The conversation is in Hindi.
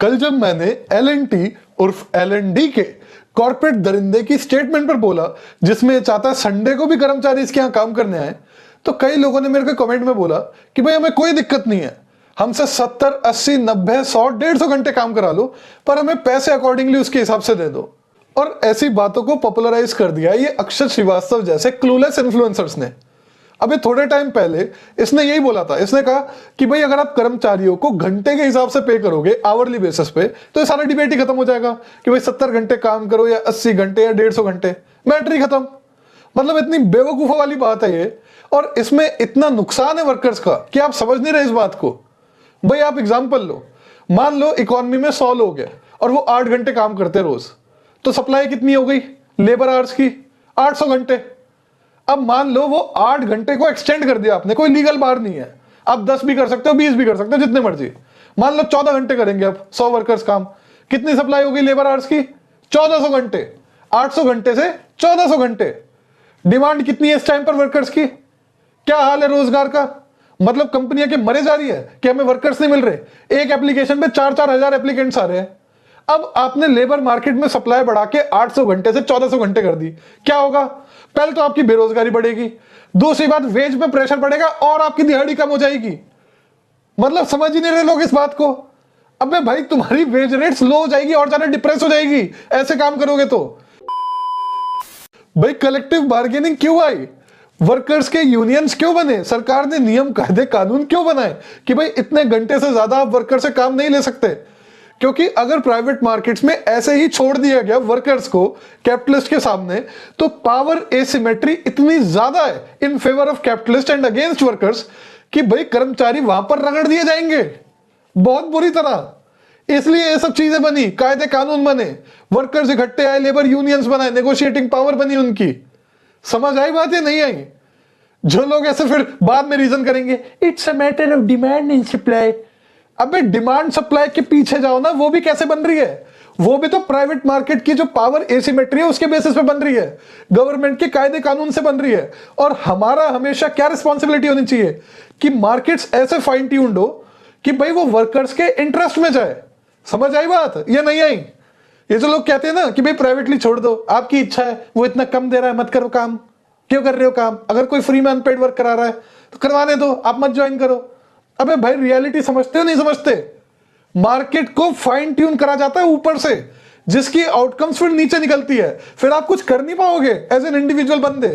कल जब मैंने L&T उर्फ L&D के कॉर्पोरेट दरिंदे की स्टेटमेंट पर बोला जिसमें ये चाहता है संडे को भी कर्मचारी इसके यहाँ काम करने आए, तो कई लोगों ने मेरे को कमेंट में बोला कि भाई हमें कोई दिक्कत नहीं है, हमसे 70, 80, 90, 100, 150 घंटे काम करा लो, पर हमें पैसे अकॉर्डिंगली उसके हिसाब से दे दो। और ऐसी बातों को पॉपुलराइज कर दिया ये अक्षत श्रीवास्तव जैसे क्लूलेस इन्फ्लुएंसर्स ने। अभी थोड़े टाइम पहले इसने यही बोला था, इसने कहा कि भाई अगर आप कर्मचारियों को घंटे के हिसाब से पे करोगे आवरली बेसिस पे तो ये सारा डिबेट ही खत्म हो जाएगा कि भाई 70 घंटे काम करो या 80 घंटे या 150 घंटे, मैटर ही खत्म। मतलब इतनी बेवकूफों वाली बात है ये, और इसमें इतना नुकसान है वर्कर्स का कि आप समझ नहीं रहे इस बात को। भाई आप एग्जाम्पल लो, मान लो इकोनॉमी में 100 लोग हैं और वो 8 घंटे काम करते रोज, तो सप्लाई कितनी हो गई लेबर आवर्स की? 800 घंटे। अब मान लो वो 8 घंटे को एक्सटेंड कर दिया आपने, कोई लीगल बार नहीं है, आप 10 भी कर सकते हो, 20 भी कर सकते हो, जितने मर्जी। मान लो 14 घंटे करेंगे अब 100 वर्कर्स काम, कितनी सप्लाई होगी लेबर आवर्स की? 1400 घंटे। 800 घंटे से 1400 घंटे। डिमांड कितनी है इस टाइम पर वर्कर्स की? क्या हाल है रोजगार का? मतलब कंपनियां के मरे जा रही है कि हमें वर्कर्स नहीं मिल रहे। एक एप्लीकेशन पे 4-4 हजार एप्लीकेंट्स आ रहे हैं। अब आपने लेबर मार्केट में सप्लाई बढ़ा के 800 घंटे से 1400 घंटे कर दी, क्या होगा? पहले तो आपकी बेरोजगारी बढ़ेगी, दूसरी बात वेज पे प्रेशर पड़ेगा और आपकी दिहाड़ी कम हो जाएगी। मतलब समझ ही नहीं रहे लोग इस बात को। अबे भाई तुम्हारी वेज रेट्स लो हो जाएगी और ज्यादा डिप्रेस हो जाएगी ऐसे काम करोगे तो। भाई कलेक्टिव बार्गेनिंग क्यों आई? वर्कर्स के यूनियंस क्यों बने? सरकार ने नियम कायदे कानून क्यों बनाए कि भाई इतने घंटे से ज्यादा आप वर्कर से काम नहीं ले सकते? क्योंकि अगर प्राइवेट मार्केट्स में ऐसे ही छोड़ दिया गया वर्कर्स को कैपिटलिस्ट के सामने, तो पावर एसिमेट्री इतनी ज्यादा है in favour of capitalist and against workers कि भाई कर्मचारी वहां पर रगड़ दिए जाएंगे बहुत बुरी तरह। इसलिए ये सब चीजें बनी, कायदे कानून बने, वर्कर्स इकट्ठे आए, लेबर यूनियंस बनाए, नेगोशिएटिंग पावर बनी उनकी। समझ आई बात या नहीं आई? जो लोग ऐसे फिर बाद में रीजन करेंगे it's a matter of demand and supply. अबे डिमांड सप्लाई के पीछे जाओ ना, वो भी कैसे बन रही है? वो भी तो प्राइवेट मार्केट की जो पावर एसिमेट्री है उसके बेसिस पे बन रही है, गवर्नमेंट के कायदे कानून से बन रही है। और हमारा हमेशा क्या रिस्पॉन्सिबिलिटी होनी चाहिए कि मार्केट्स ऐसे फाइन ट्यून्ड हो कि भाई वो वर्कर्स के इंटरेस्ट में जाए। समझ आई बात या नहीं आई? ये जो लोग कहते हैं ना कि भाई प्राइवेटली छोड़ दो, आपकी इच्छा है, वो इतना कम दे रहा है मत करो काम, क्यों कर रहे हो काम? अगर कोई फ्री में अनपेड वर्क करा रहा है तो करवाने दो, आप मत ज्वाइन करो। अबे भाई रियलिटी समझते हो नहीं समझते? मार्केट को फाइन ट्यून करा जाता है ऊपर से, जिसकी आउटकम्स फिर नीचे निकलती है, फिर आप कुछ कर नहीं पाओगे एज एन इंडिविजुअल बंदे।